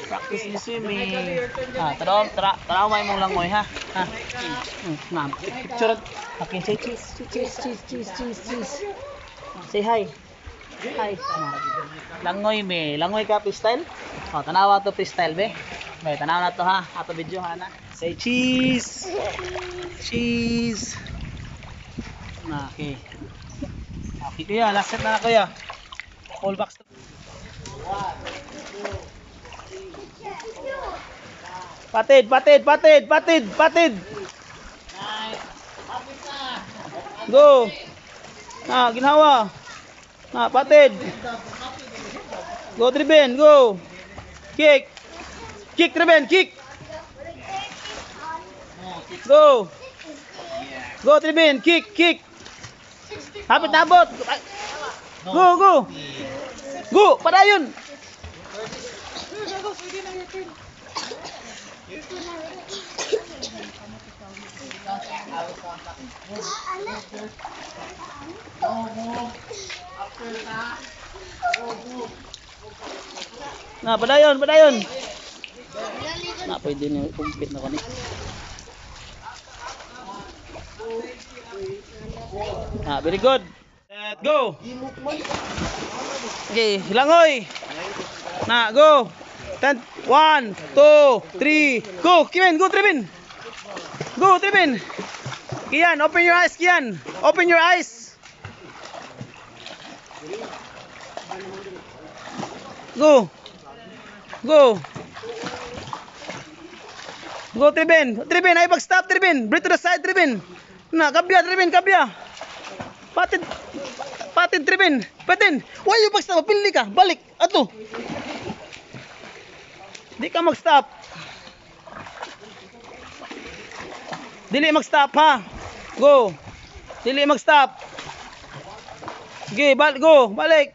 Practice ni swimming. Tara may mong langoy ha. Ha. Ma'am, picture. Okay, say cheese. Say hi. Hi. Langoy be. Langoy ka freestyle? Oh, tanawa to freestyle be. May tanawa na to ha. Ato video ha na. Say cheese. Cheese. Okay. Okay kuya, last set na kuya. Full box. Patid. Go. Ginhawa. Patid. Go Triben, go. Kick. Kick Triben, kick. Go. Go Triben, kick. Hapit na abot. Go. Go, padayon. Padayon. Pwede niyo kumpit na kani. Very good. Let's go. Okay, langoy. Go. 1, 2, 3, go. Kian, go Trevin. Go Trevin. Kian, open your eyes, Kian. Open your eyes. Go. Go Trevin, ay pag-stop Trevin. Breathe to the side Trevin. Kabya Trevin. Patid Trevin. Why you pag-stop? Pili ka. Balik. Ato. Di ka mag-stop. Dili mag-stop ha. Go. Dili mag-stop. Sige, go. Balik.